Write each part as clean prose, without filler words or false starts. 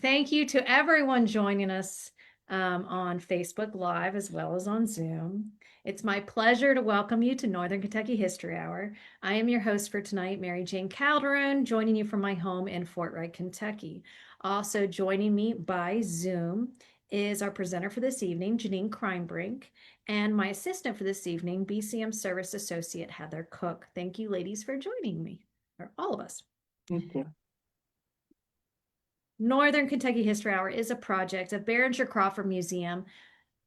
Thank you to everyone joining us on Facebook Live as well as on Zoom. It's my pleasure to welcome you to Northern Kentucky History Hour. I am your host for tonight, Mary Jane Calderon, joining you from my home in Fort Wright, Kentucky. Also joining me by Zoom is our presenter for this evening, Jeannine Kreinbrink, and my assistant for this evening, BCM Service Associate Heather Cook. Thank you, ladies, for joining me, or all of us. Thank you. Northern Kentucky History Hour is a project of Behringer-Crawford Museum,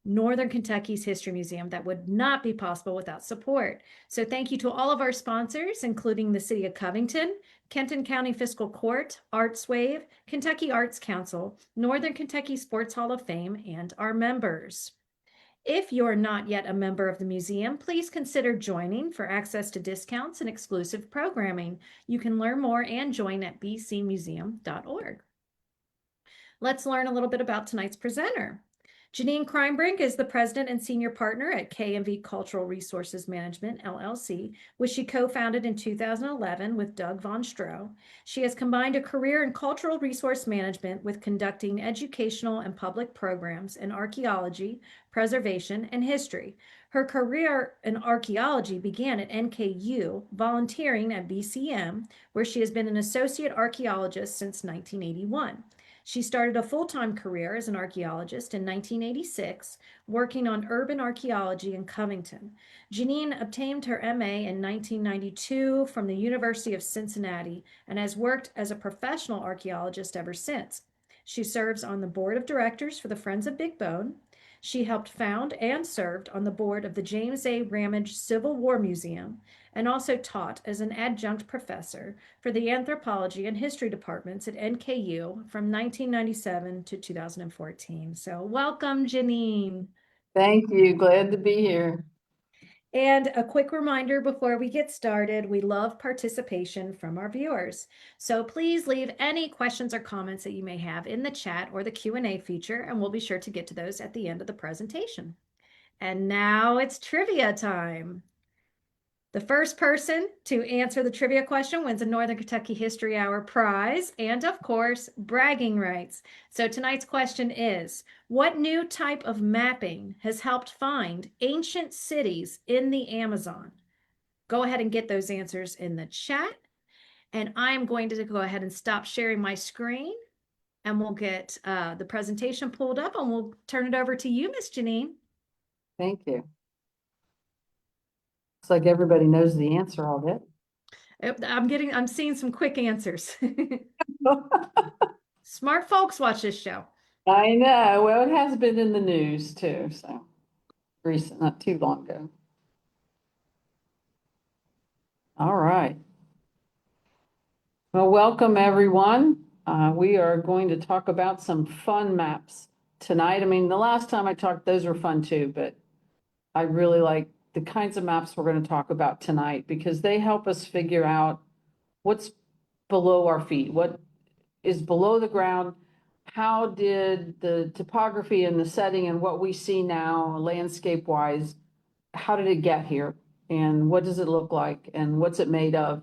Northern Kentucky's History Museum, that would not be possible without support. So thank you to all of our sponsors, including the City of Covington, Kenton County Fiscal Court, ArtsWave, Kentucky Arts Council, Northern Kentucky Sports Hall of Fame, and our members. If you're not yet a member of the museum, please consider joining for access to discounts and exclusive programming. You can learn more and join at bcmuseum.org. Let's learn a little bit about tonight's presenter. Jeannine Kreinbrink is the president and senior partner at K&V Cultural Resources Management, LLC, which she co-founded in 2011 with Doug Von Stroh. She has combined a career in cultural resource management with conducting educational and public programs in archaeology, preservation, and history. Her career in archaeology began at NKU, volunteering at BCM, where she has been an associate archaeologist since 1981. She started a full-time career as an archaeologist in 1986, working on urban archaeology in Covington. Jeannine obtained her MA in 1992 from the University of Cincinnati and has worked as a professional archaeologist ever since. She serves on the board of directors for the Friends of Big Bone. She helped found and served on the board of the James A. Ramage Civil War Museum and also taught as an adjunct professor for the anthropology and history departments at NKU from 1997 to 2014. So welcome, Jeannine. Thank you. Glad to be here. And a quick reminder before we get started, we love participation from our viewers. So please leave any questions or comments that you may have in the chat or the Q&A feature, and we'll be sure to get to those at the end of the presentation. And now it's trivia time. The first person to answer the trivia question wins a Northern Kentucky History Hour prize and, of course, bragging rights. So tonight's question is, what new type of mapping has helped find ancient cities in the Amazon? Go ahead and get those answers in the chat. And I'm going to go ahead and stop sharing my screen, and we'll get the presentation pulled up, and we'll turn it over to you, Miss Jeannine. Thank you. Looks like everybody knows the answer already. I'm seeing some quick answers. Smart folks watch this show. I know. Well, it has been in the news too, so recent, not too long ago. All right. Well, welcome everyone. We are going to talk about some fun maps tonight. I mean, the last time I talked, those were fun too, but I really like the kinds of maps we're going to talk about tonight because they help us figure out what's below our feet, what is below the ground. How did the topography and the setting and what we see now landscape wise, how did it get here? And what does it look like? And what's it made of?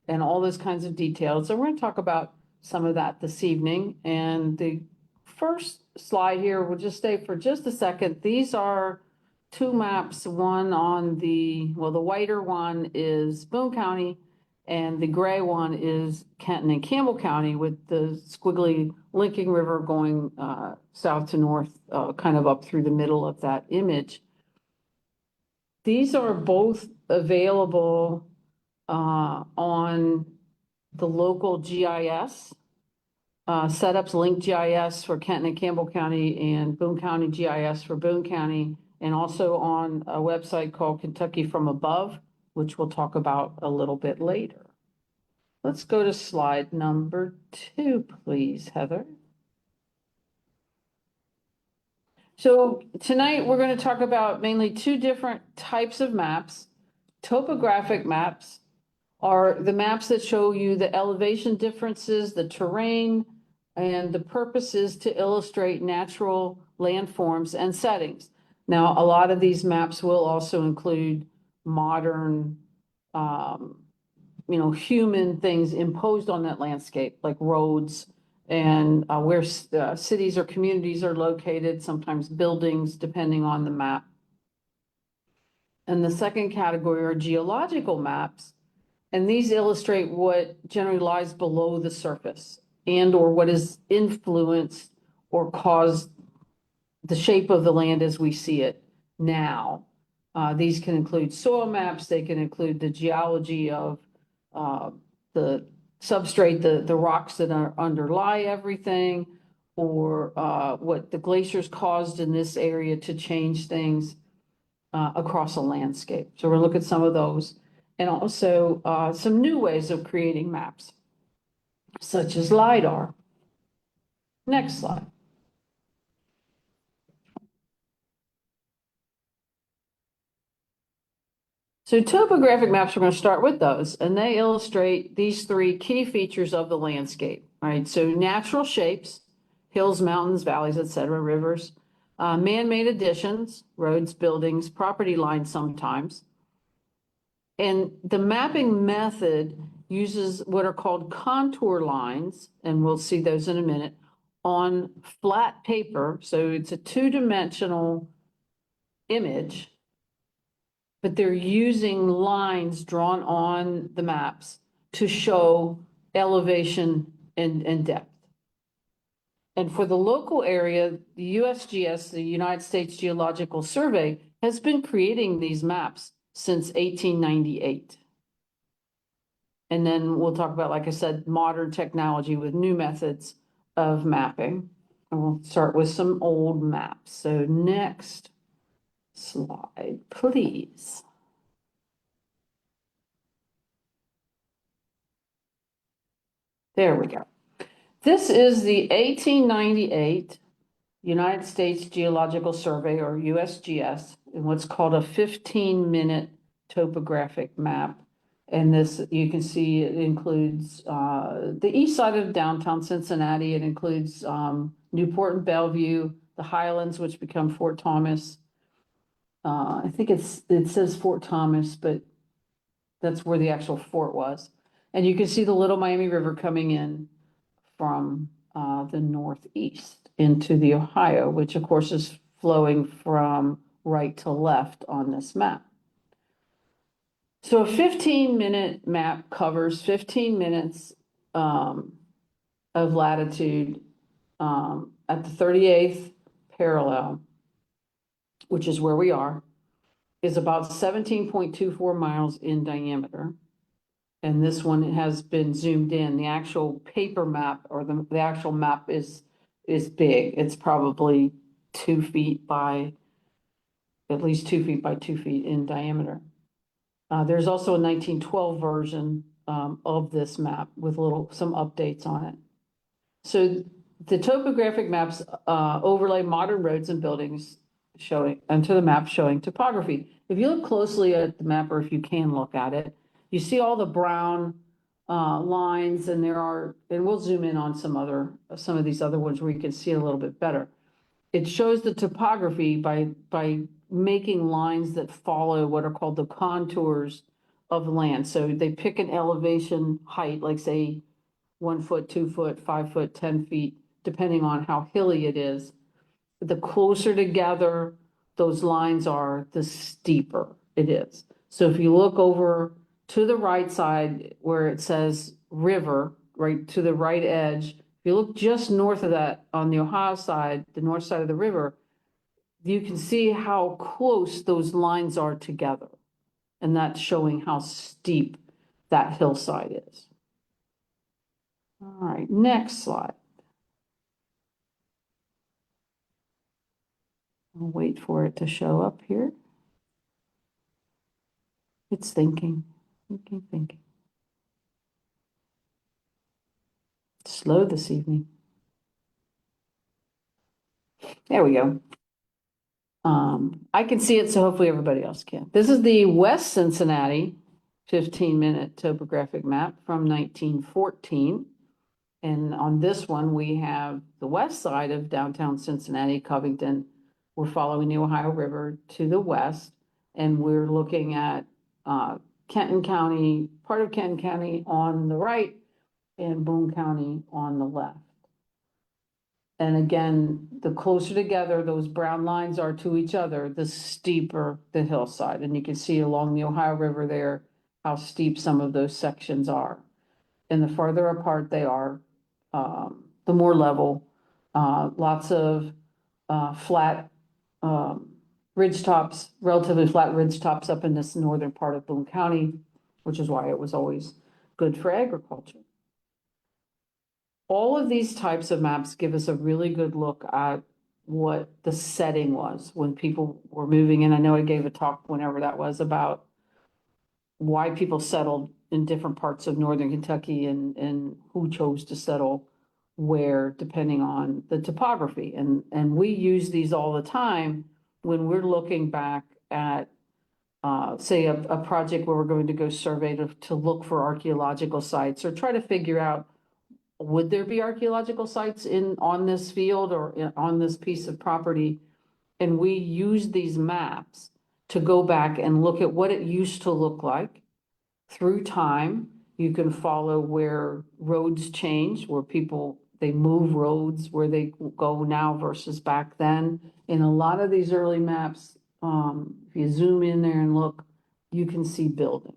And all those kinds of details. So we're going to talk about some of that this evening. And the first slide here, we'll just stay for just a second. These are two maps, one on the whiter one is Boone County, and the gray one is Kenton and Campbell County with the squiggly Lincoln River going south to north, kind of up through the middle of that image. These are both available on the local GIS setups, Link GIS for Kenton and Campbell County and Boone County GIS for Boone County, and also on a website called Kentucky from Above, which we'll talk about a little bit later. Let's go to slide number 2, please, Heather. So tonight we're going to talk about mainly two different types of maps. Topographic maps are the maps that show you the elevation differences, the terrain, and the purpose is to illustrate natural landforms and settings. Now, a lot of these maps will also include modern, human things imposed on that landscape, like roads and where cities or communities are located, sometimes buildings, depending on the map. And the second category are geological maps, and these illustrate what generally lies below the surface and or what has influenced or caused the shape of the land as we see it now. These can include soil maps, they can include the geology of the substrate, the rocks that underlie everything, or what the glaciers caused in this area to change things across a landscape. So we'll look at some of those, and also some new ways of creating maps, such as LiDAR. Next slide. So topographic maps, we're going to start with those, and they illustrate these three key features of the landscape, right? So natural shapes, hills, mountains, valleys, etc., rivers, man-made additions, roads, buildings, property lines sometimes. And the mapping method uses what are called contour lines, and we'll see those in a minute, on flat paper. So it's a two-dimensional image, but they're using lines drawn on the maps to show elevation and depth. And for the local area, the USGS, the United States Geological Survey, has been creating these maps since 1898. And then we'll talk about, like I said, modern technology with new methods of mapping. And we'll start with some old maps. So next slide, please. There we go. This is the 1898 United States Geological Survey, or USGS, and what's called a 15-minute topographic map. And this, you can see, it includes the east side of downtown Cincinnati. It includes Newport and Bellevue, the Highlands, which become Fort Thomas. I think it says Fort Thomas, but that's where the actual fort was. And you can see the Little Miami River coming in from the northeast into the Ohio, which of course is flowing from right to left on this map. So a 15-minute map covers 15 minutes of latitude at the 38th parallel, which is where we are, is about 17.24 miles in diameter. And this one has been zoomed in. The actual paper map, or the actual map is big. It's probably 2 feet by, at least 2 feet by 2 feet in diameter. There's also a 1912 version of this map with some updates on it. So the topographic maps overlay modern roads and buildings showing onto the map showing topography. If you look closely at the map, or if you can look at it, you see all the brown lines, and and we'll zoom in on some of these other ones where you can see it a little bit better. It shows the topography by making lines that follow what are called the contours of land. So they pick an elevation height, like say 1 foot, 2 foot, 5 foot, 10 feet, depending on how hilly it is. The closer together those lines are, the steeper it is. So if you look over to the right side where it says river, right to the right edge, if you look just north of that on the Ohio side, the north side of the river, you can see how close those lines are together. And that's showing how steep that hillside is. All right, next slide. I'll wait for it to show up here. It's thinking. It's slow this evening. There we go. I can see it, so hopefully everybody else can. This is the West Cincinnati 15-minute topographic map from 1914. And on this one, we have the west side of downtown Cincinnati, Covington. We're following the Ohio River to the west, and we're looking at Kenton County, part of Kenton County on the right, and Boone County on the left. And again, the closer together those brown lines are to each other, the steeper the hillside. And you can see along the Ohio River there how steep some of those sections are. And the farther apart they are, the more level. Lots of flat ridge tops, relatively flat ridge tops up in this northern part of Boone County, which is why it was always good for agriculture. All of these types of maps give us a really good look at what the setting was when people were moving in. I know I gave a talk whenever that was about why people settled in different parts of northern Kentucky and who chose to settle where, depending on the topography. And we use these all the time when we're looking back at, say, a project where we're going to go survey to look for archaeological sites or try to figure out, would there be archaeological sites on this field or on this piece of property? And we use these maps to go back and look at what it used to look like through time. You can follow where roads change, where they move roads, where they go now versus back then. In a lot of these early maps, if you zoom in there and look, you can see buildings.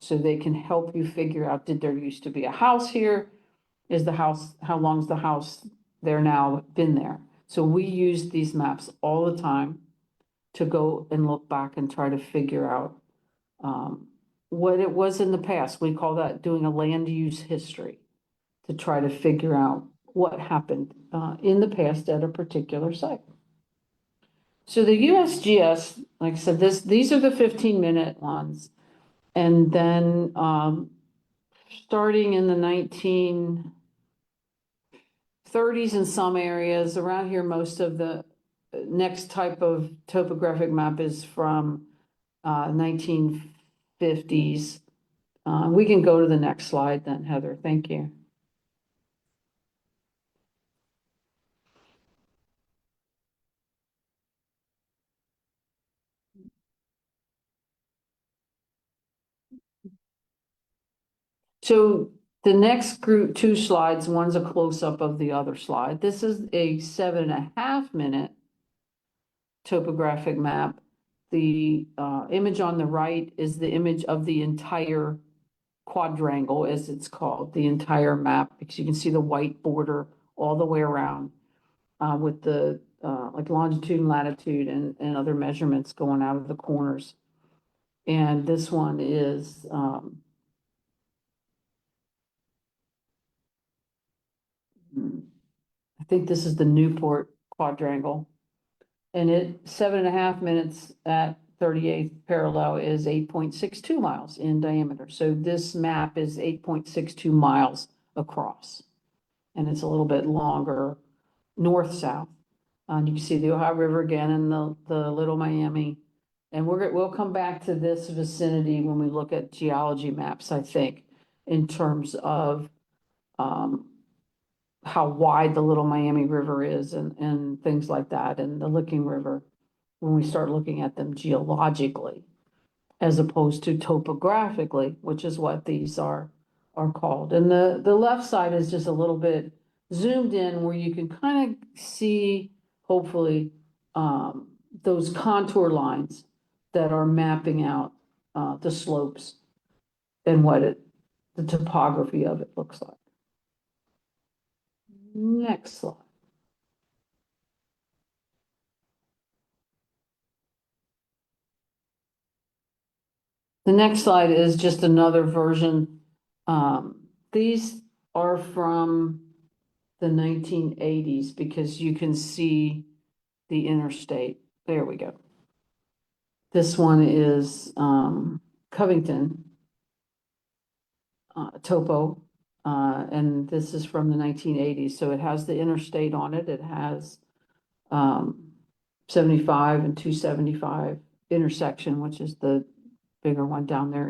So they can help you figure out, did there used to be a house here? How long's the house there now been there? So we use these maps all the time to go and look back and try to figure out what it was in the past. We call that doing a land use history, to try to figure out what happened in the past at a particular site. So the USGS, like I said, these are the 15-minute ones. And then starting in the 1930s in some areas around here, most of the next type of topographic map is from 1950s. We can go to the next slide then, Heather. Thank you. So the next group, two slides, one's a close-up of the other slide. This is a 7.5-minute topographic map. The image on the right is the image of the entire quadrangle, as it's called, the entire map, because you can see the white border all the way around with the like longitude and latitude and other measurements going out of the corners. And this one is I think this is the Newport quadrangle. And 7.5 minutes at 38th parallel is 8.62 miles in diameter. So this map is 8.62 miles across. And it's a little bit longer north-south. You can see the Ohio River again and the Little Miami. And we'll come back to this vicinity when we look at geology maps, I think, in terms of how wide the Little Miami River is and things like that, and the Licking River, when we start looking at them geologically, as opposed to topographically, which is what these are called. And the left side is just a little bit zoomed in where you can kind of see, hopefully, those contour lines that are mapping out the slopes and what the topography of it looks like. Next slide. The next slide is just another version. These are from the 1980s because you can see the interstate. There we go. This one is Covington topo, and this is from the 1980s. So it has the interstate on it. It has 75 and 275 intersection, which is the bigger one down there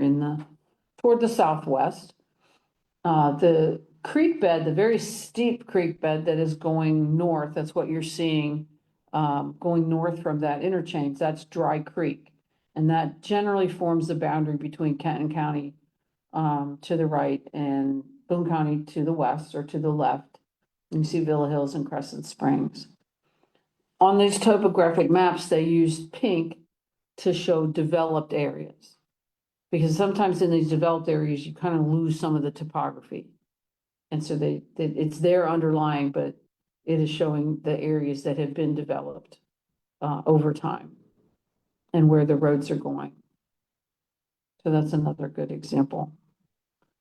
toward the southwest. The creek bed, the very steep creek bed that is going north, that's what you're seeing going north from that interchange, that's Dry Creek. And that generally forms the boundary between Kenton County, to the right, and Boone County to the west or to the left. You see Villa Hills and Crescent Springs. On these topographic maps, they use pink to show developed areas. Because sometimes in these developed areas, you kind of lose some of the topography. And so it's there underlying, but it is showing the areas that have been developed over time and where the roads are going. So that's another good example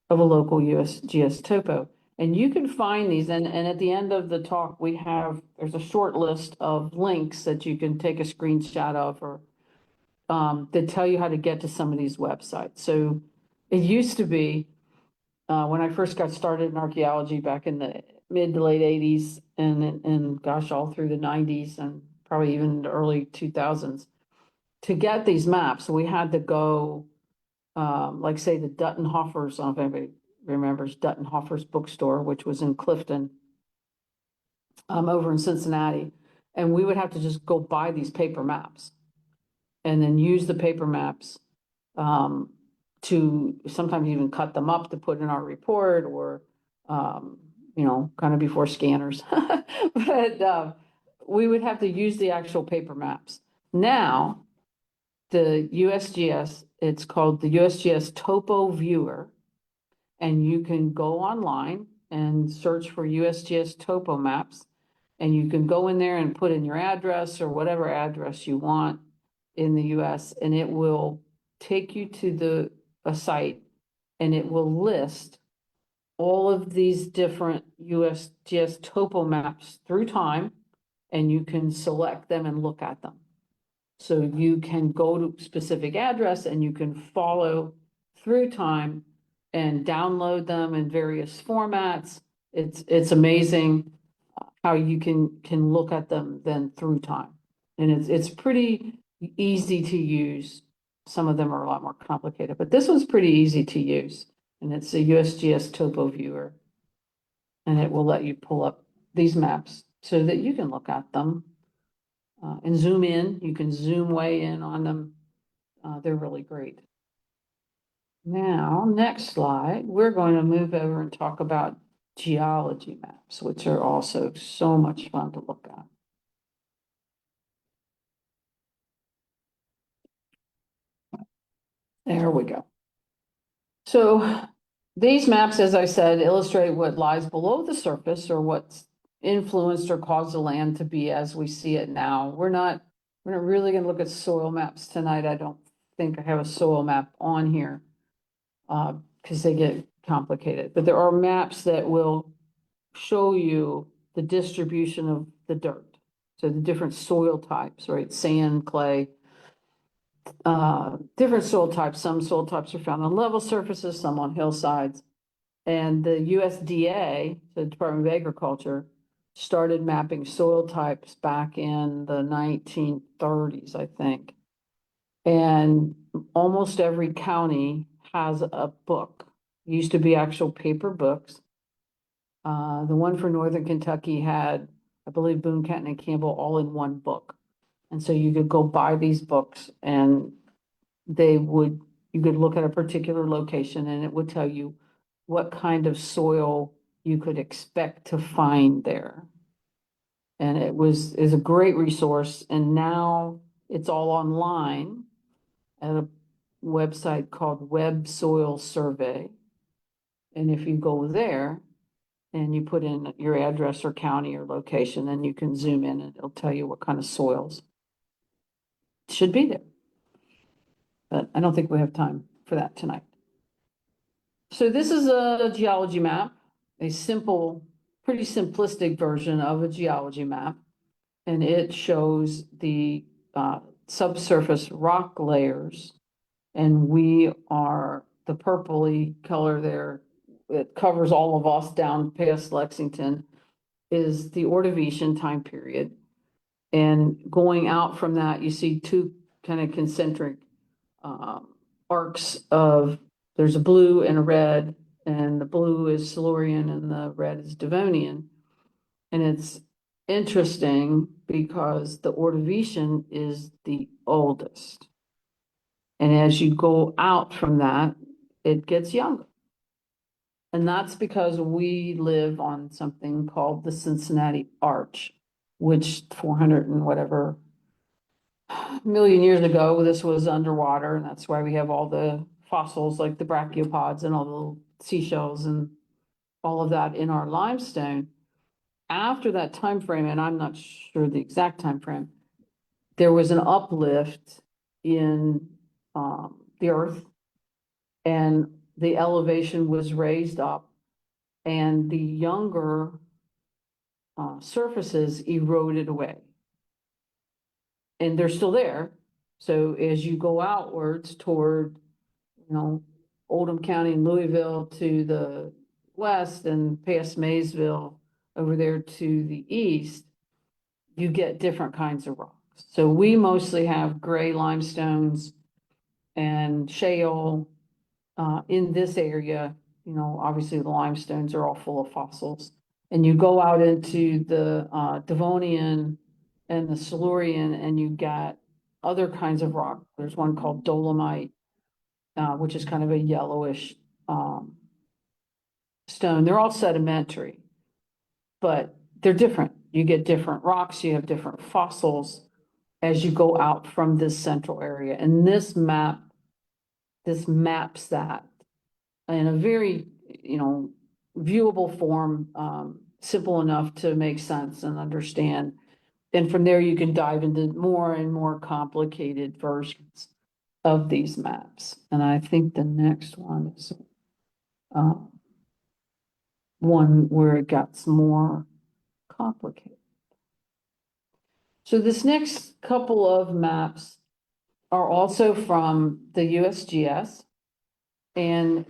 of a local USGS topo. And you can find these, and at the end of the talk, there's a short list of links that you can take a screenshot of or that tell you how to get to some of these websites. So it used to be, when I first got started in archaeology back in the mid to late 80s and gosh, all through the 90s and probably even the early 2000s, to get these maps, we had to go, like say the Duttenhoffers, I don't know if anybody remembers Duttenhoffers bookstore, which was in Clifton, over in Cincinnati. And we would have to just go buy these paper maps and then use the paper maps to sometimes even cut them up to put in our report or, kind of before scanners. But we would have to use the actual paper maps. Now, the USGS, it's called the USGS Topo Viewer, and you can go online and search for USGS topo maps, and you can go in there and put in your address or whatever address you want in the US, and it will take you to a site, and it will list all of these different USGS topo maps through time, and you can select them and look at them. So you can go to specific address and you can follow through time and download them in various formats. It's amazing how you can look at them then through time. And it's pretty easy to use. Some of them are a lot more complicated, but this one's pretty easy to use. And it's a USGS topo viewer. And it will let you pull up these maps so that you can look at them and zoom in. You can zoom way in on them. They're really great. Now, next slide, we're going to move over and talk about geology maps, which are also so much fun to look at. There we go. So these maps, as I said, illustrate what lies below the surface or what's influenced or caused the land to be as we see it now. We're not really going to look at soil maps tonight. I don't think I have a soil map on here because they get complicated. But there are maps that will show you the distribution of the dirt. So the different soil types, right? Sand, clay, different soil types. Some soil types are found on level surfaces, some on hillsides. And the USDA, the Department of Agriculture, started mapping soil types back in the 1930s, I think. And almost every county has a book. It used to be actual paper books. The one for Northern Kentucky had, I believe, Boone, Kenton, and Campbell all in one book. And so you could go buy these books and you could look at a particular location and it would tell you what kind of soil you could expect to find there. And is a great resource. And now it's all online at a website called Web Soil Survey. And if you go there and you put in your address or county or location, then you can zoom in and it'll tell you what kind of soils should be there. But I don't think we have time for that tonight. So this is a geology map, a simple, pretty simplistic version of a geology map. And it shows the subsurface rock layers. And we are the purpley color there. It covers all of us down past Lexington is the Ordovician time period. And going out from that, you see two kind of concentric arcs of, there's a blue and a red, and the blue is Silurian and the red is Devonian. And it's interesting because the Ordovician is the oldest. And as you go out from that, it gets younger. And that's because we live on something called the Cincinnati Arch, which 400 and whatever million years ago, this was underwater, and that's why we have all the fossils like the brachiopods and all the little seashells and all of that in our limestone. After that time frame, and I'm not sure the exact time frame, there was an uplift in the earth, and the elevation was raised up, and the younger surfaces eroded away. And they're still there. So as you go outwards toward, Oldham County and Louisville to the west and past Maysville over there to the east, you get different kinds of rocks. So we mostly have gray limestones and shale in this area. Obviously the limestones are all full of fossils. And you go out into the Devonian and the Silurian, and you got other kinds of rock. There's one called dolomite, which is kind of a yellowish stone. They're all sedimentary, but they're different. You get different rocks, you have different fossils as you go out from this central area. And this maps that in a very, viewable form, simple enough to make sense and understand. And from there, you can dive into more and more complicated versions of these maps. And I think the next one is one where it gets more complicated. So this next couple of maps are also from the USGS. And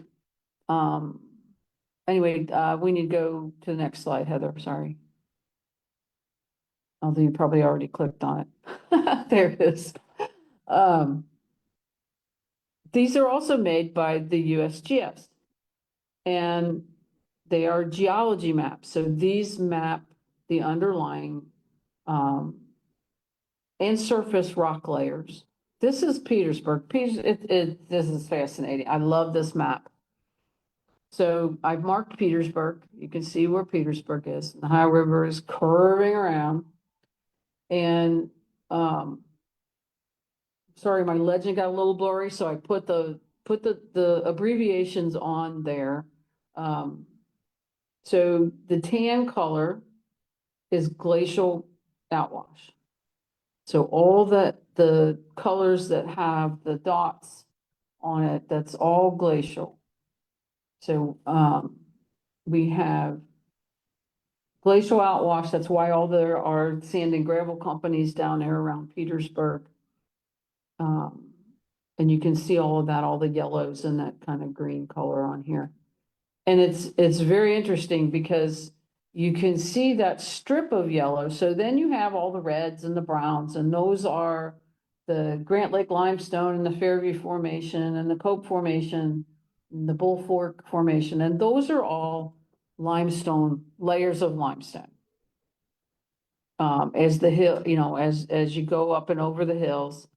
anyway, we need to go to the next slide, Heather, sorry. Although you probably already clicked on it. There it is. These are also made by the USGS, and they are geology maps. So these map the underlying and surface rock layers. This is Petersburg. This is fascinating. I love this map. So I've marked Petersburg. You can see where Petersburg is. The Ohio River is curving around. And sorry, my legend got a little blurry, so I put the abbreviations on there. So the tan color is glacial outwash. So all the colors that have the dots on it, that's all glacial. So we have glacial outwash. That's why all there are sand and gravel companies down there around Petersburg. And you can see all of that, all the yellows and that kind of green color on here. And it's very interesting because you can see that strip of yellow. So then you have all the reds and the browns, and those are the Grant Lake Limestone and the Fairview Formation and the Cope Formation and the Bull Fork Formation. And those are all limestone, layers of limestone. As the hill, as you go up and over the hills,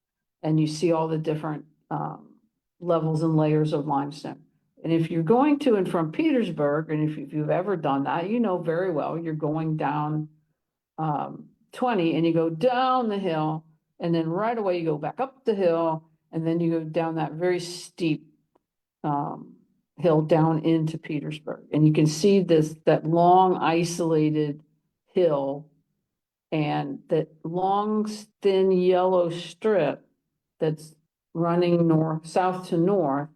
and you see all the different levels and layers of limestone. And if you're going to and from Petersburg, and if you've ever done that, you know very well, you're going down 20 and you go down the hill, and then right away you go back up the hill, and then you go down that very steep hill down into Petersburg. And you can see that long isolated hill and that long thin yellow strip that's running south to north.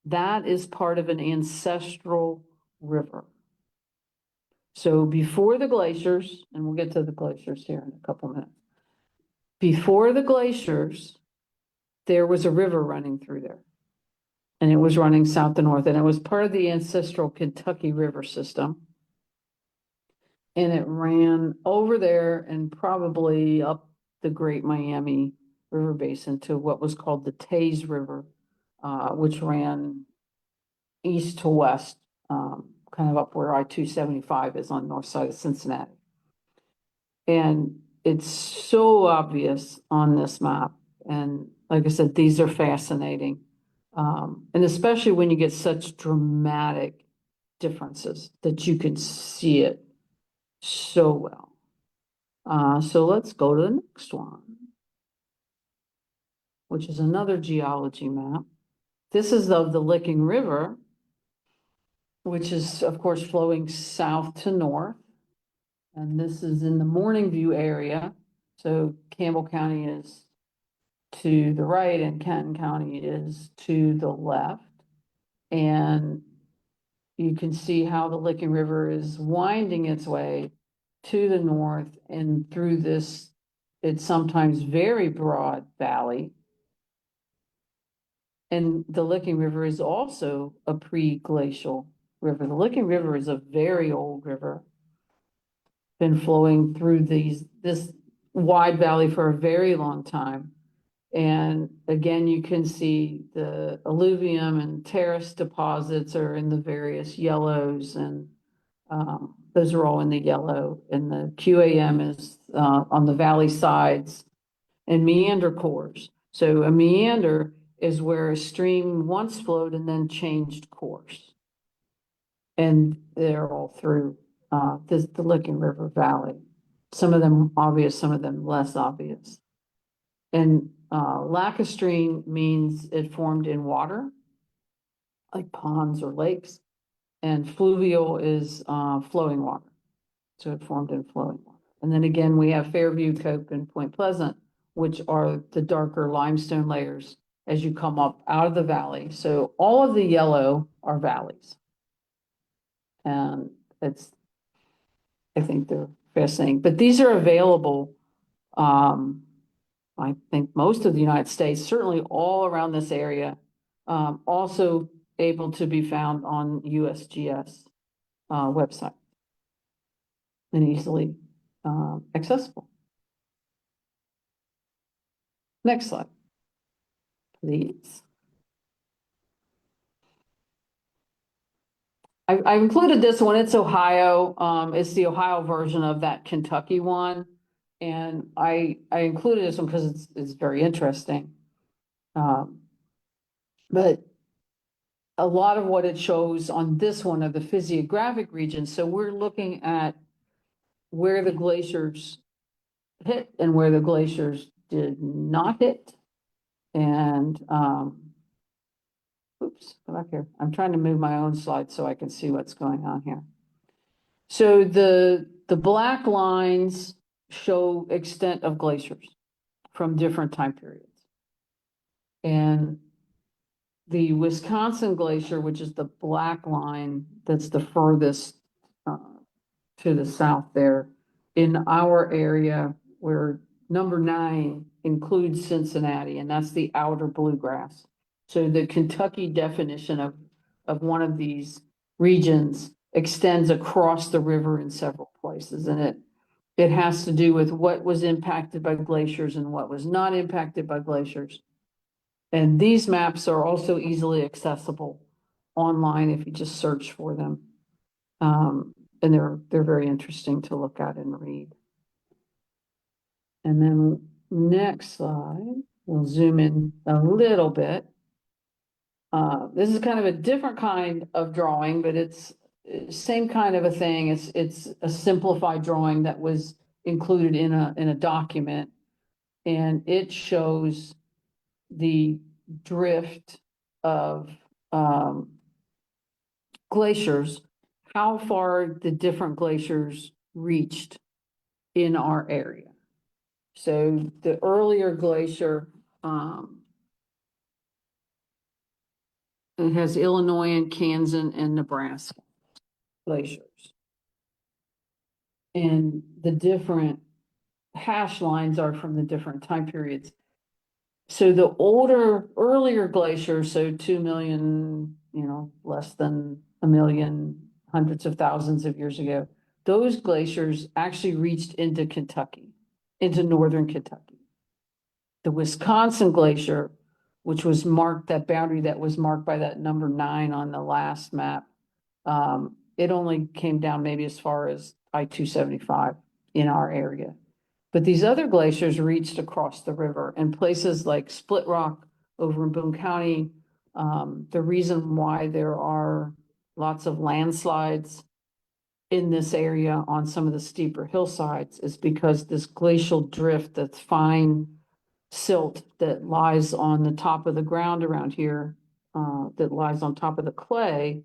That is part of an ancestral river. So before the glaciers, and we'll get to the glaciers here in a couple minutes. Before the glaciers, there was a river running through there. And it was running south to north, and it was part of the ancestral Kentucky River system. And it ran over there and probably up the Great Miami River Basin to what was called the Taze River, which ran east to west, kind of up where I-275 is on the north side of Cincinnati. And it's so obvious on this map. And like I said, these are fascinating. And especially when you get such dramatic differences that you can see it so well. So let's go to the next one, which is another geology map. This is of the Licking River, which is, of course, flowing south to north. And this is in the Morning View area. So Campbell County is to the right and Kenton County is to the left. And you can see how the Licking River is winding its way to the north and through this, it's sometimes very broad valley. And the Licking River is also a pre-glacial river. The Licking River is a very old river. Been flowing through this wide valley for a very long time. And again, you can see the alluvium and terrace deposits are in the various yellows, and those are all in the yellow. And the QAM is on the valley sides, and meander cores. So a meander is where a stream once flowed and then changed course. And they're all through the Licking River Valley. Some of them obvious, some of them less obvious. And lacustrine means it formed in water, like ponds or lakes. And fluvial is flowing water. So it formed in flowing water. And then again, we have Fairview, Cope, and Point Pleasant, which are the darker limestone layers as you come up out of the valley. So all of the yellow are valleys. And I think they're fascinating. But these are available, I think most of the United States, certainly all around this area, also able to be found on USGS website and easily accessible. Next slide, please. I included this one. It's Ohio. It's the Ohio version of that Kentucky one. And I included this one because it's very interesting. But a lot of what it shows on this one are the physiographic regions. So we're looking at where the glaciers hit and where the glaciers did not hit. And oops, go back here. I'm trying to move my own slide so I can see what's going on here. So the black lines show extent of glaciers from different time periods. And the Wisconsin glacier, which is the black line, that's the furthest to the south there. In our area, where number 9 includes Cincinnati, and that's the outer bluegrass. So the Kentucky definition of one of these regions extends across the river in several places, and it has to do with what was impacted by glaciers and what was not impacted by glaciers. And these maps are also easily accessible online if you just search for them. And they're very interesting to look at and read. And then next slide, we'll zoom in a little bit. This is kind of a different kind of drawing, but it's same kind of a thing. It's a simplified drawing that was included in a document, and it shows the drift of glaciers, how far the different glaciers reached in our area. So the earlier glacier, it has Illinois and Kansas and Nebraska glaciers. And the different hash lines are from the different time periods. So the earlier glaciers, so 2 million, less than a million, hundreds of thousands of years ago, those glaciers actually reached into Kentucky, into northern Kentucky. The Wisconsin glacier, which was marked, that boundary that was marked by that number 9 on the last map, it only came down maybe as far as I-275 in our area. But these other glaciers reached across the river, and places like Split Rock over in Boone County. The reason why there are lots of landslides in this area on some of the steeper hillsides is because this glacial drift, that's fine silt that lies on the top of the ground around here, that lies on top of the clay,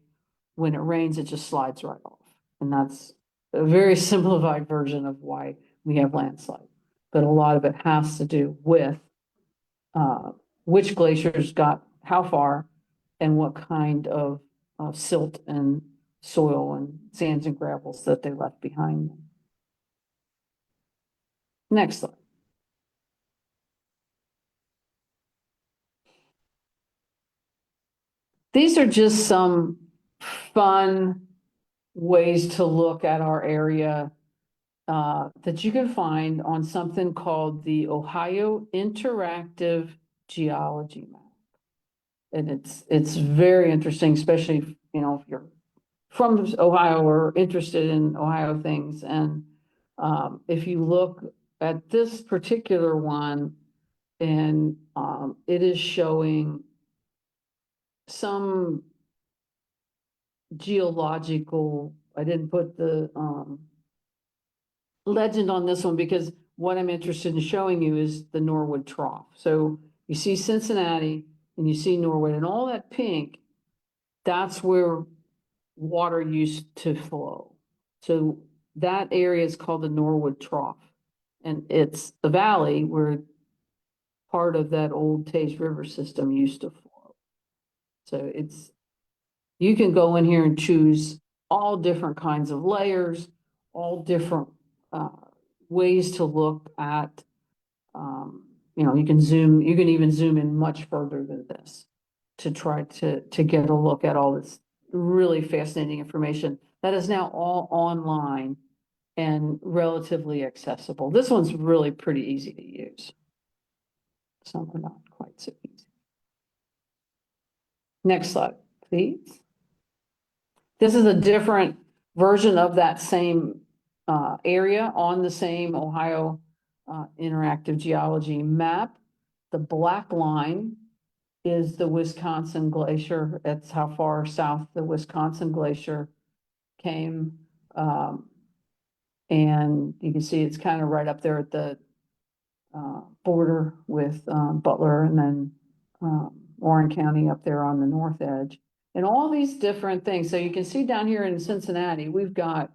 when it rains, it just slides right off. And that's a very simplified version of why we have landslide. But a lot of it has to do with which glaciers got how far and what kind of silt and soil and sands and gravels that they left behind them. Next slide. These are just some fun ways to look at our area that you can find on something called the Ohio Interactive Geology Map. And it's very interesting, especially if, you know, if you're from Ohio or interested in Ohio things. And if you look at this particular one, and it is showing some geological, I didn't put the legend on this one because what I'm interested in showing you is the Norwood Trough. So you see Cincinnati and you see Norwood, and all that pink, that's where water used to flow. So that area is called the Norwood Trough. And it's the valley where part of that old Taze River system used to flow. So it's, you can go in here and choose all different kinds of layers, all different ways to look at, you know, you can even zoom in much further than this to try to get a look at all this really fascinating information that is now all online and relatively accessible. This one's really pretty easy to use. Some are not quite so easy. Next slide, please. This is a different version of that same area on the same Ohio Interactive Geology map. The black line is the Wisconsin Glacier. That's how far south the Wisconsin Glacier came. And you can see it's kind of right up there at the border with Butler, and then Warren County up there on the north edge. And all these different things. So you can see down here in Cincinnati, we've got,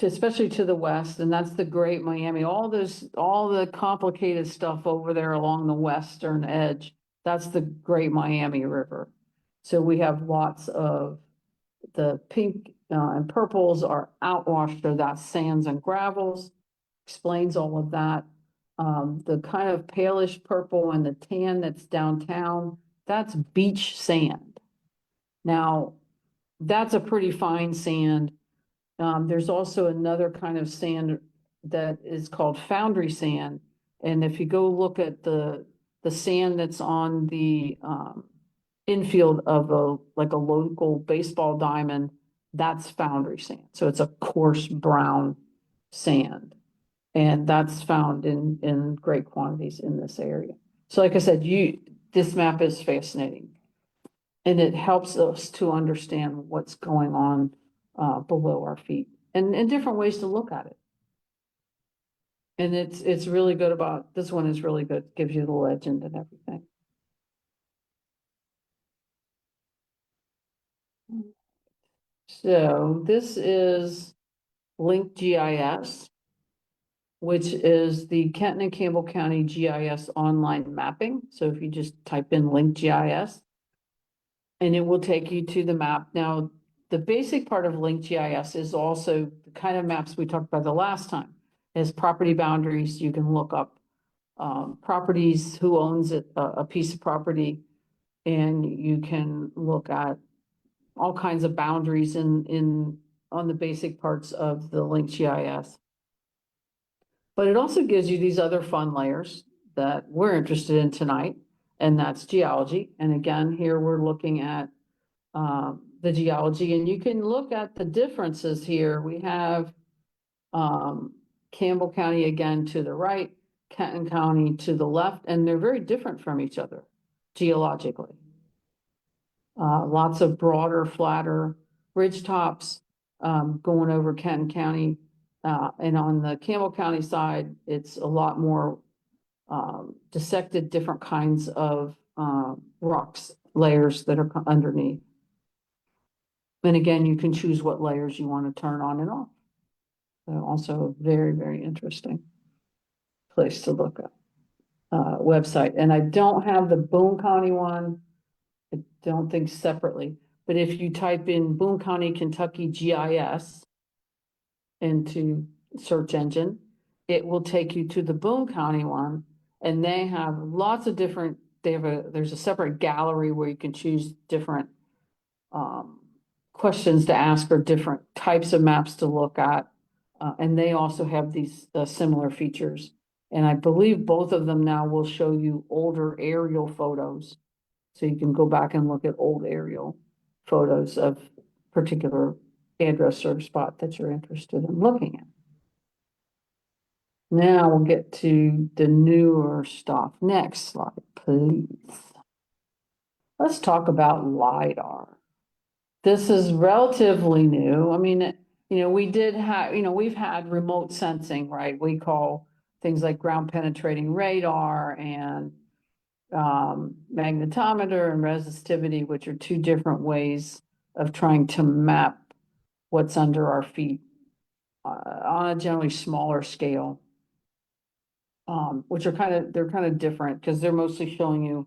especially to the west, and that's the Great Miami, all the complicated stuff over there along the western edge, that's the Great Miami River. So we have lots of the pink and purples are outwashed, so that's sands and gravels, explains all of that. The kind of palish purple and the tan that's downtown, that's beach sand. Now, that's a pretty fine sand. There's also another kind of sand that is called foundry sand. And if you go look at the sand that's on the infield of like a local baseball diamond, that's foundry sand. So it's a coarse brown sand. And that's found in great quantities in this area. So like I said, this map is fascinating. And it helps us to understand what's going on below our feet and different ways to look at it. And it's really good about, this one is really good, gives you the legend and everything. So this is Link GIS, which is the Kenton and Campbell County GIS online mapping. So if you just type in Link GIS, and it will take you to the map. Now, the basic part of Link GIS is also the kind of maps we talked about the last time. As property boundaries, you can look up properties, who owns it, a piece of property, and you can look at all kinds of boundaries on the basic parts of the Link GIS. But it also gives you these other fun layers that we're interested in tonight, and that's geology. And again, here we're looking at the geology, and you can look at the differences here. We have Campbell County again to the right, Kenton County to the left, and they're very different from each other geologically. lots of broader, flatter ridge tops, going over Kenton County. And on the Campbell County side, it's a lot more, dissected different kinds of, rocks, layers that are underneath. And again, you can choose what layers you want to turn on and off. So also a very, very interesting place to look at, website. And I don't have the Boone County one. I don't think separately, but if you type in Boone County, Kentucky GIS into search engine, it will take you to the Boone County one. And they have lots of different, there's a separate gallery where you can choose different, questions to ask or different types of maps to look at. And they also have these, similar features. And I believe both of them now will show you older aerial photos. So you can go back and look at old aerial photos of particular address or spot that you're interested in looking at. Now we'll get to the newer stuff. Next slide, please. Let's talk about LiDAR. This is relatively new. I mean, we did have, we've had remote sensing, right? We call things like ground penetrating radar and magnetometer and resistivity, which are two different ways of trying to map what's under our feet on a generally smaller scale, which are they're kind of different because they're mostly showing you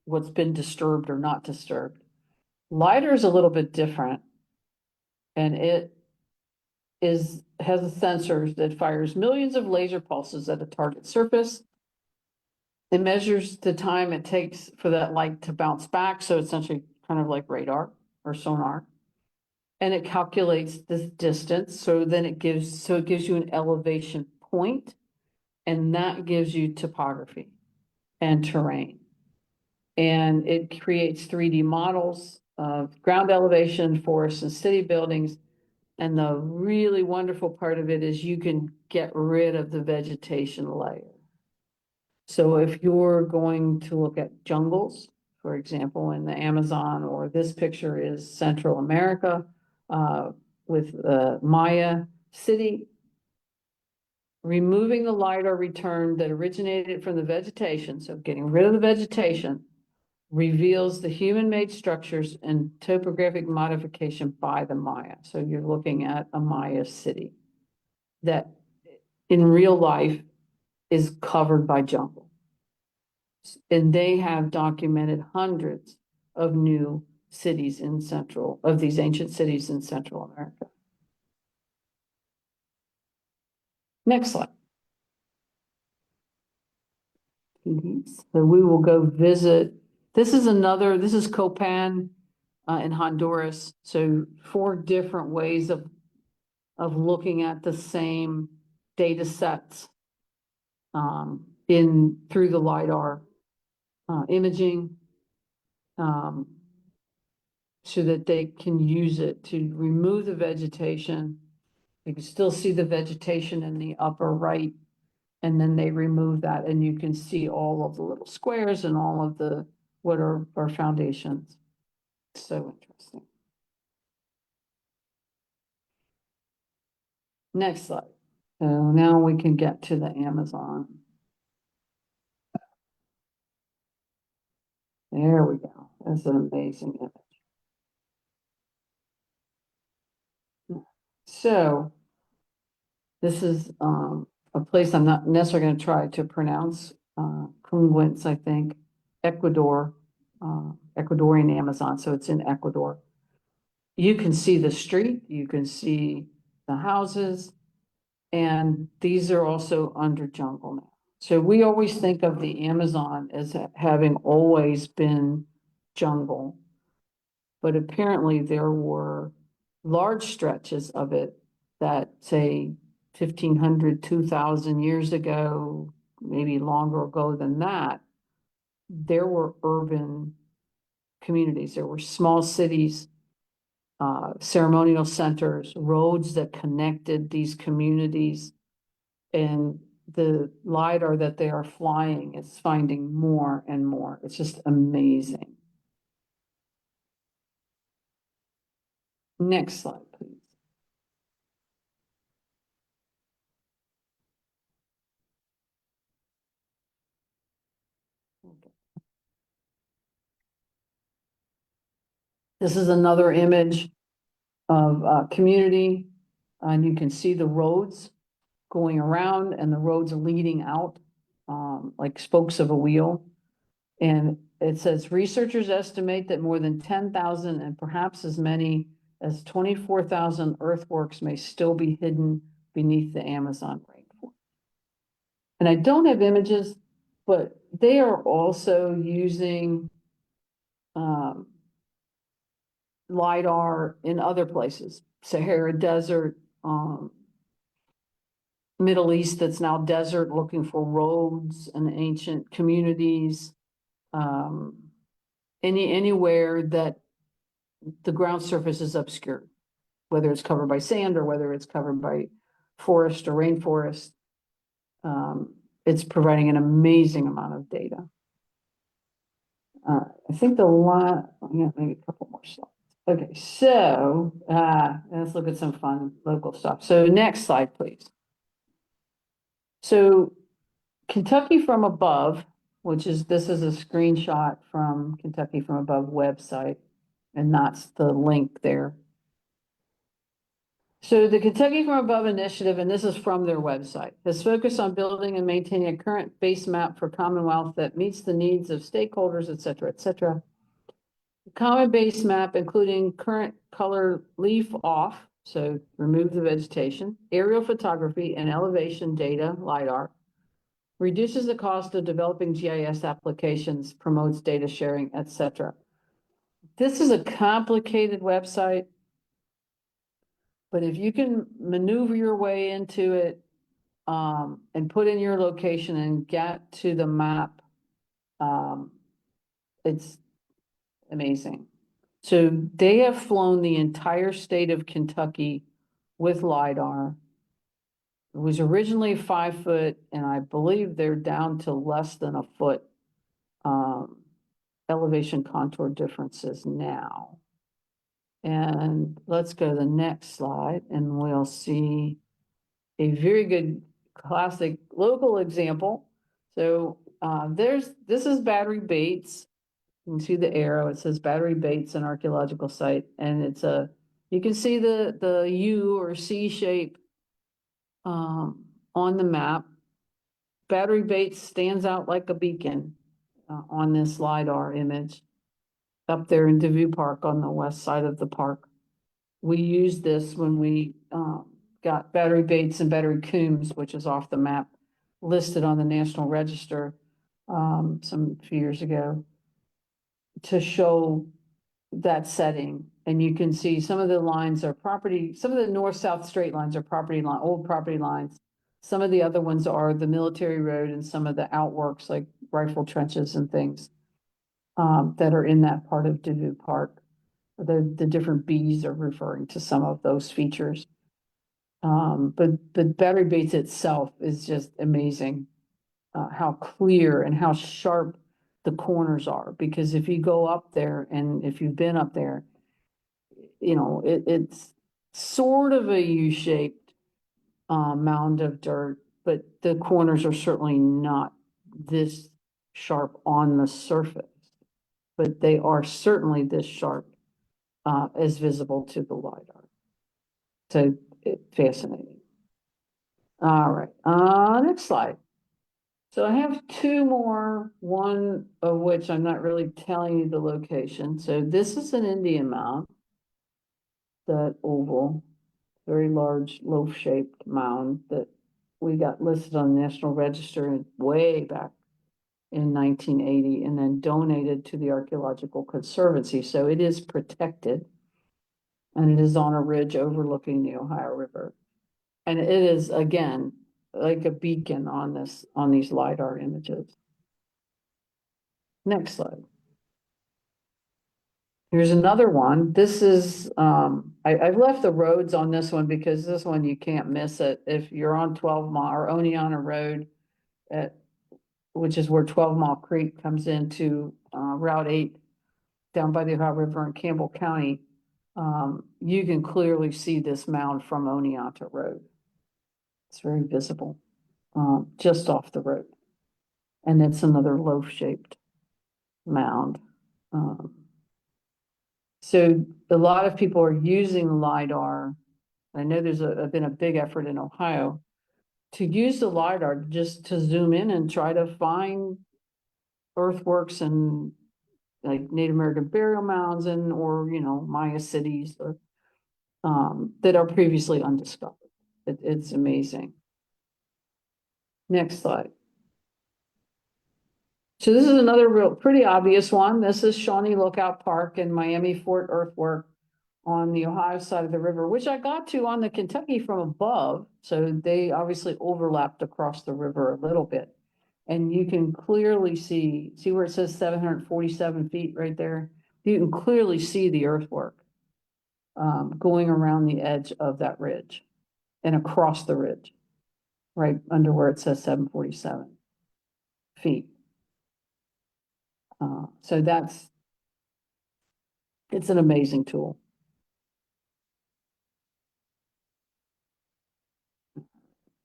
what's been disturbed or not disturbed. LiDAR is a little bit different, and it has sensors that fires millions of laser pulses at a target surface. It measures the time it takes for that light to bounce back. So essentially kind of like radar or sonar. And it calculates this distance. So then it gives you an elevation point, and that gives you topography and terrain. And it creates 3D models of ground elevation, forests, and city buildings. And the really wonderful part of it is you can get rid of the vegetation layer. So if you're going to look at jungles, for example, in the Amazon, or this picture is Central America, with Maya City, removing the LiDAR return that originated from the vegetation, so getting rid of the vegetation, reveals the human-made structures and topographic modification by the Maya. So you're looking at a Maya city that in real life is covered by jungle. And they have documented hundreds of new cities in these ancient cities in Central America. Next slide. So we will go visit. This is Copan in Honduras. So 4 different ways of looking at the same data sets through the LiDAR imaging, so that they can use it to remove the vegetation. You can still see the vegetation in the upper right, and then they remove that, and you can see all of the little squares and all of what are foundations. So interesting. Next slide. So now we can get to the Amazon. There we go. That's an amazing image. So this is a place I'm not necessarily going to try to pronounce, Kunwitz, I think, Ecuador, Ecuadorian Amazon. So it's in Ecuador. You can see the street, you can see the houses, and these are also under jungle now. So we always think of the Amazon as having always been jungle, but apparently there were large stretches of it that, say, 1,500, 2,000 years ago, maybe longer ago than that, there were urban communities. There were small cities, ceremonial centers, roads that connected these communities. And the LiDAR that they are flying is finding more and more. It's just amazing. Next slide, please. This is another image of a community, and you can see the roads going around and the roads leading out, like spokes of a wheel. And it says researchers estimate that more than 10,000 and perhaps as many as 24,000 earthworks may still be hidden beneath the Amazon rainforest. And I don't have images, but they are also using LiDAR in other places, Sahara Desert, Middle East that's now desert, looking for roads and ancient communities. Anywhere that the ground surface is obscured, whether it's covered by sand or whether it's covered by forest or rainforest. It's providing an amazing amount of data. I think maybe a couple more slides. Okay, so let's look at some fun local stuff. So next slide, please. So Kentucky from Above, this is a screenshot from Kentucky from Above website, and that's the link there. So the Kentucky from Above initiative, and this is from their website, has focused on building and maintaining a current base map for Commonwealth that meets the needs of stakeholders, et cetera, et cetera. The common base map, including current color leaf off, so remove the vegetation, aerial photography and elevation data, LiDAR, reduces the cost of developing GIS applications, promotes data sharing, et cetera. This is a complicated website, but if you can maneuver your way into it, and put in your location and get to the map, it's amazing. So they have flown the entire state of Kentucky with LiDAR. It was originally 5 foot, and I believe they're down to less than a foot elevation contour differences now. And let's go to the next slide, and we'll see a very good classic local example. So this is Battery Bates. You can see the arrow. It says Battery Bates, an archaeological site, and you can see the U or C shape on the map. Battery Bates stands out like a beacon on this LiDAR image up there in DeVue Park on the west side of the park. We used this when we got Battery Bates and Battery Coombs, which is off the map, listed on the National Register some few years ago, to show that setting. And you can see some of the lines are property, some of the north-south straight lines are old property lines. Some of the other ones are the military road and some of the outworks like rifle trenches and things that are in that part of DeVue Park. The different Bs are referring to some of those features. But Battery Bates itself is just amazing, how clear and how sharp the corners are. Because if you go up there, and if you've been up there, you know, it's sort of a U-shaped mound of dirt, but the corners are certainly not this sharp on the surface, but they are certainly this sharp as visible to the LiDAR. So it's fascinating. All right, next slide. So I have two more, one of which I'm not really telling you the location. So this is an Indian mound, that oval, very large loaf-shaped mound that we got listed on the National Register way back in 1980 and then donated to the Archaeological Conservancy. So it is protected, and it is on a ridge overlooking the Ohio River. And it is, again, like a beacon on these LiDAR images. Next slide. Here's another one. This is, I've left the roads on this one because this one you can't miss it. If you're on 12 Mile or Oneonta Road, which is where 12 Mile Creek comes into Route 8 down by the Ohio River in Campbell County, you can clearly see this mound from Oneonta Road. It's very visible, just off the road. And it's another loaf-shaped mound. So a lot of people are using LiDAR. I know there's been a big effort in Ohio to use the LiDAR just to zoom in and try to find earthworks and like Native American burial mounds and, or, you know, Maya cities or, that are previously undiscovered. It's amazing. Next slide. So this is another real pretty obvious one. This is Shawnee Lookout Park and Miami Fort earthwork on the Ohio side of the river, which I got to on the Kentucky from above. So they obviously overlapped across the river a little bit. And you can clearly see where it says 747 feet right there? You can clearly see the earthwork going around the edge of that ridge and across the ridge, right under where it says 747 feet. So it's an amazing tool.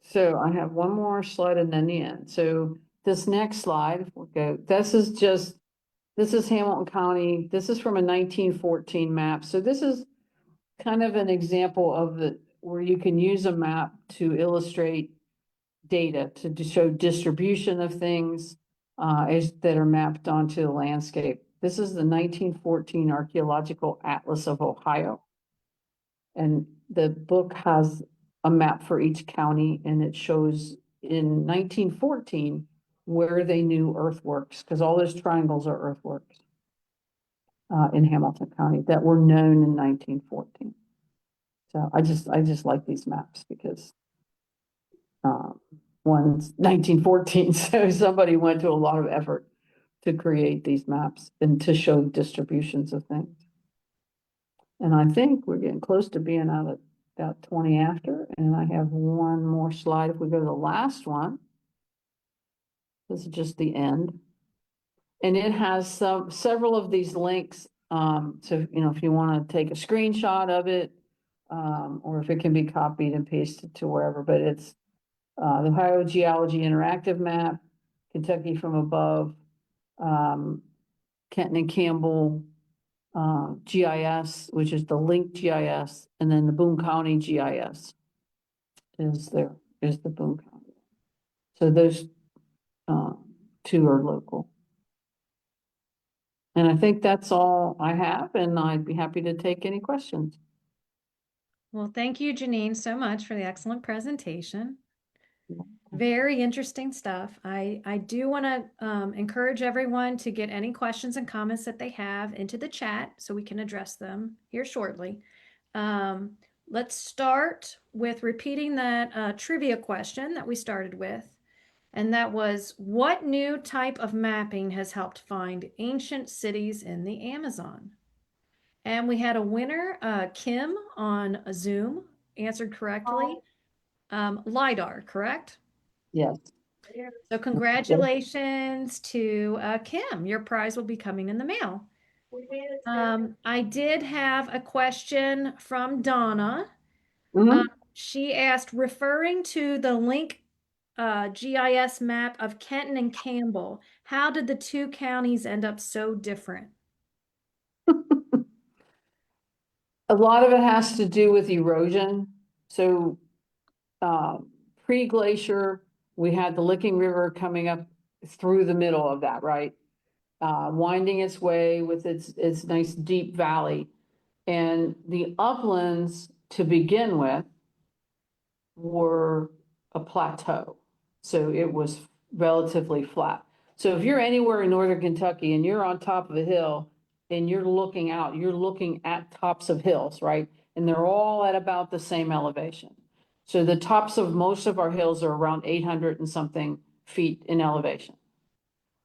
So I have one more slide and then the end. So this next slide, we'll go, this is Hamilton County. This is from a 1914 map. So this is kind of an example of where you can use a map to illustrate data to show distribution of things that are mapped onto the landscape. This is the 1914 Archaeological Atlas of Ohio. And the book has a map for each county, and it shows in 1914 where they knew earthworks, because all those triangles are earthworks in Hamilton County that were known in 1914. So I just like these maps because one's 1914, so somebody went to a lot of effort to create these maps and to show distributions of things. And I think we're getting close to being out at about 20 after, and I have one more slide. If we go to the last one, this is just the end. And it has several of these links. So, you know, if you want to take a screenshot of it, or if it can be copied and pasted to wherever, but it's the Ohio Geology Interactive Map, Kentucky from Above, Kenton and Campbell GIS, which is the Link GIS, and then the Boone County GIS is the Boone County. So those two are local. And I think that's all I have, and I'd be happy to take any questions. Well, thank you, Jeannine, so much for the excellent presentation. Very interesting stuff. I do want to encourage everyone to get any questions and comments that they have into the chat so we can address them here shortly. Let's start with repeating that trivia question that we started with. And that was, what new type of mapping has helped find ancient cities in the Amazon? And we had a winner, Kim on Zoom, answered correctly. LiDAR, correct? Yes. So congratulations to Kim. Your prize will be coming in the mail. I did have a question from Donna. Mhm. She asked, referring to the link GIS map of Kenton and Campbell, how did the two counties end up so different? A lot of it has to do with erosion. So pre-glacier, we had the Licking River coming up through the middle of that, right? Winding its way with its nice deep valley. And the uplands to begin with were a plateau. So it was relatively flat. So if you're anywhere in northern Kentucky and you're on top of a hill and you're looking out, you're looking at tops of hills, right? And they're all at about the same elevation. So the tops of most of our hills are around 800 and something feet in elevation.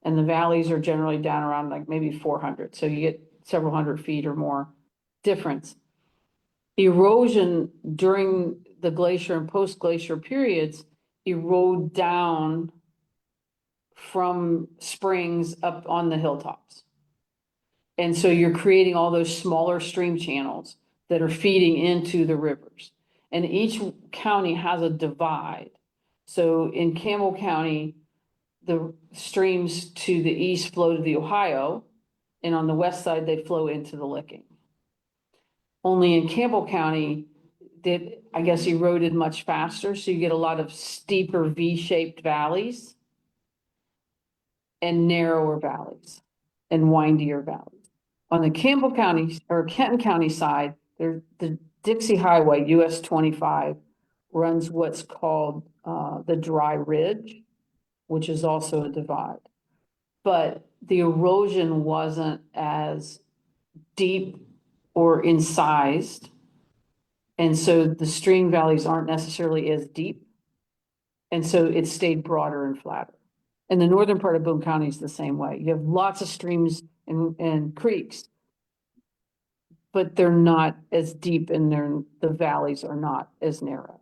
And the valleys are generally down around like maybe 400. So you get several hundred feet or more difference. Erosion during the glacier and post-glacier periods erode down from springs up on the hilltops. And so you're creating all those smaller stream channels that are feeding into the rivers. And each county has a divide. So in Campbell County, the streams to the east flow to the Ohio, and on the west side, they flow into the Licking. Only in Campbell County, that I guess eroded much faster, so you get a lot of steeper V-shaped valleys and narrower valleys and windier valleys. On the Campbell County or Kenton County side, there, the Dixie Highway, US 25, runs what's called the Dry Ridge, which is also a divide. But the erosion wasn't as deep or incised. And so the stream valleys aren't necessarily as deep. And so it stayed broader and flatter. And the northern part of Boone County is the same way. You have lots of streams and creeks, but they're not as deep and the valleys are not as narrow.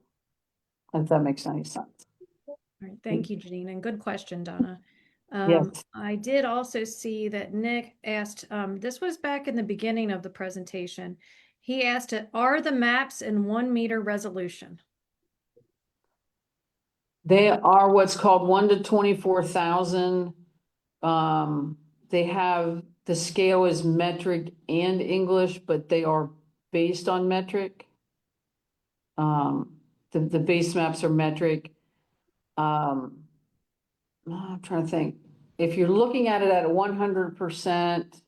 If that makes any sense. All right, thank you, Jeannine, and good question, Donna. Yes. I did also see that Nick asked, this was back in the beginning of the presentation. He asked, are the maps in 1 meter resolution? They are what's called 1 to 24,000. They have, the scale is metric and English, but they are based on metric. The base maps are metric. I'm trying to think. If you're looking at it at 100%,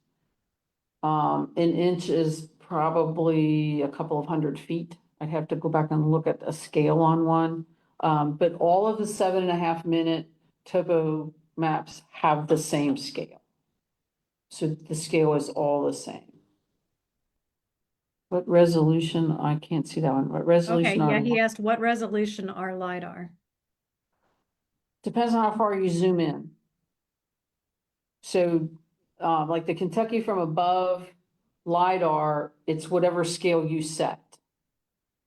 an inch is probably a couple of 100 feet. I'd have to go back and look at a scale on one. But all of the 7.5 minute topo maps have the same scale. So the scale is all the same. What resolution? I can't see that one. What Okay, resolution yeah, are? he asked what resolution are LiDAR? Depends on how far you zoom in. So, like the Kentucky from above LiDAR, it's whatever scale you set.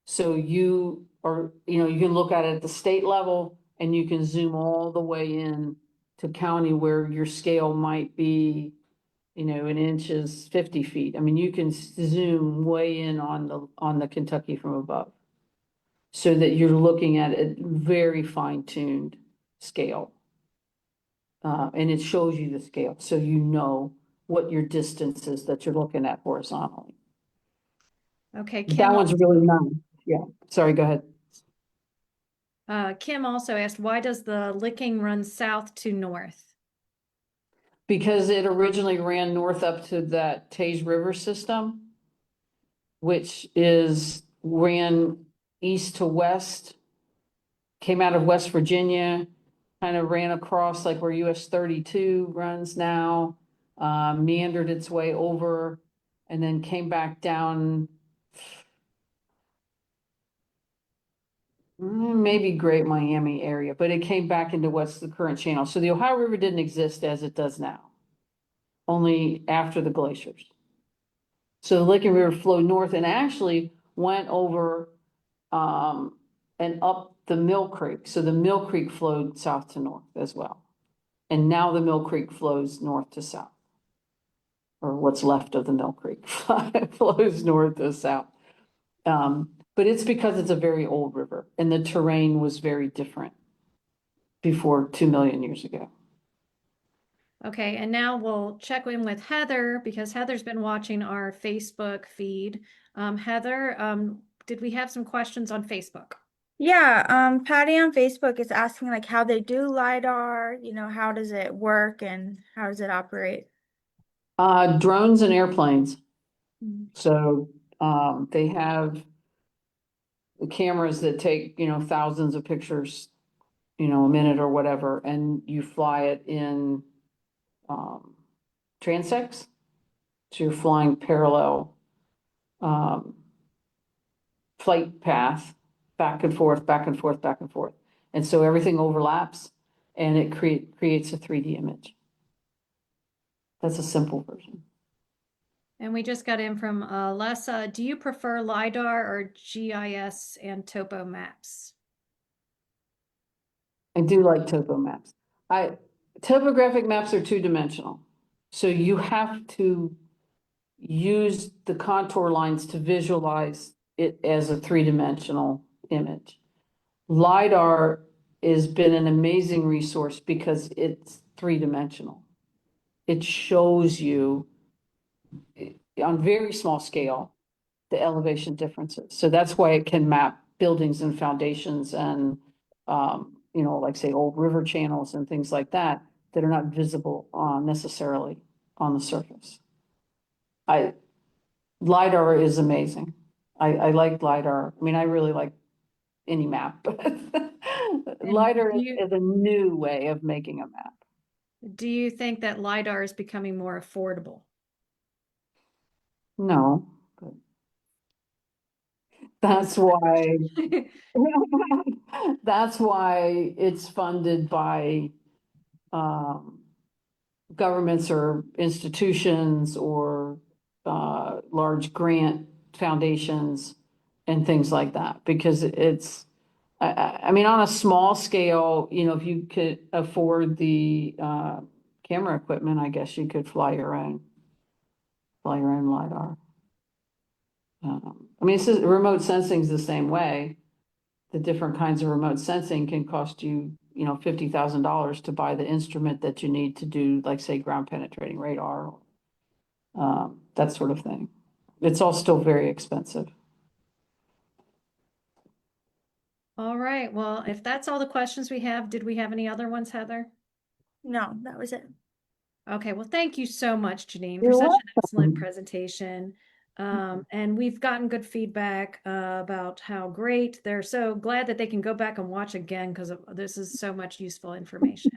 So you are, you can look at it at the state level and you can zoom all the way in to county where your scale might be, an inch is 50 feet. I mean, you can zoom way in on the Kentucky from above. So that you're looking at a very fine-tuned scale. And it shows you the scale, so you know what your distance is that you're looking at horizontally. Okay, That one's really nice. Yeah, sorry, go ahead. Kim also asked, why does the Licking run south to north? Because it originally ran north up to that Tage River system, which ran east to west, came out of West Virginia, kind of ran across like where US 32 runs now, meandered its way over, and then came back down maybe Great Miami area, but it came back into what's the current channel. So the Ohio River didn't exist as it does now, only after the glaciers. So the Licking River flowed north and actually went over and up the Mill Creek. So the Mill Creek flowed south to north as well. And now the Mill Creek flows north to south. Or what's left of the Mill Creek flows north to south. But it's because it's a very old river and the terrain was very different before 2 million years ago. Okay, and now we'll check in with Heather because Heather's been watching our Facebook feed. Heather, did we have some questions on Facebook? Yeah, Patty on Facebook is asking like how they do LiDAR, how does it work and how does it operate? Drones and airplanes. Mhm. So they have the cameras that take, thousands of pictures, a minute or whatever, and you fly it in transects. So you're flying parallel flight path, back and forth, back and forth, back and forth. And so everything overlaps and it creates a 3D image. That's a simple version. And we just got in from Lessa. Do you prefer LiDAR or GIS and topo maps? I do like topo maps. Topographic maps are two-dimensional. So you have to use the contour lines to visualize it as a three-dimensional image. LiDAR has been an amazing resource because it's three-dimensional. It shows you on very small scale the elevation differences. So that's why it can map buildings and foundations and, like say old river channels and things like that, that are not visible necessarily on the surface. LiDAR is amazing. I like LiDAR. I mean, I really like any map, but LiDAR is a new way of making a map. Do you think that LiDAR is becoming more affordable? No, but that's why that's why it's funded by governments or institutions or large grant foundations and things like that, because I mean, on a small scale, if you could afford the camera equipment, I guess you could fly your own LiDAR. I mean, remote sensing is the same way. The different kinds of remote sensing can cost you, $50,000 to buy the instrument that you need to do, like say, ground penetrating radar, that sort of thing. It's all still very expensive. All right. Well, if that's all the questions we have, did we have any other ones, Heather? No, that was it. Okay. Well, thank you so much, Jeannine, for You're such an welcome. excellent presentation. And we've gotten good feedback about how great. They're so glad that they can go back and watch again because this is so much useful information.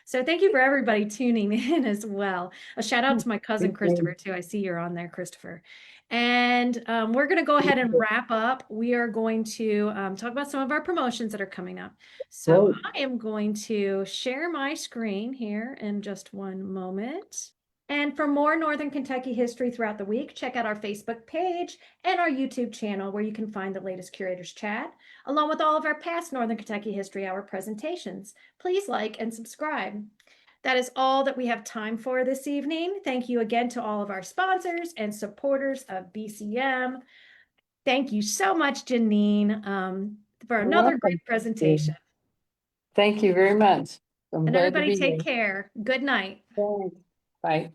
So thank you for everybody tuning in as well. A shout out to my cousin Thank you. Christopher too. I see you're on there, Christopher. And we're going to go ahead and wrap up. We are going to talk about some of our promotions that are coming up. So Great. I am going to share my screen here in just one moment. And for more Northern Kentucky history throughout the week, check out our Facebook page and our YouTube channel where you can find the latest Curators Chat, along with all of our past Northern Kentucky History Hour presentations. Please like and subscribe. That is all that we have time for this evening. Thank you again to all of our sponsors and supporters of BCM. Thank you so much, Jeannine, for You're another welcome. great presentation. Thank you very much. I'm And glad to everybody be take here. care. Good night. Thanks. Bye.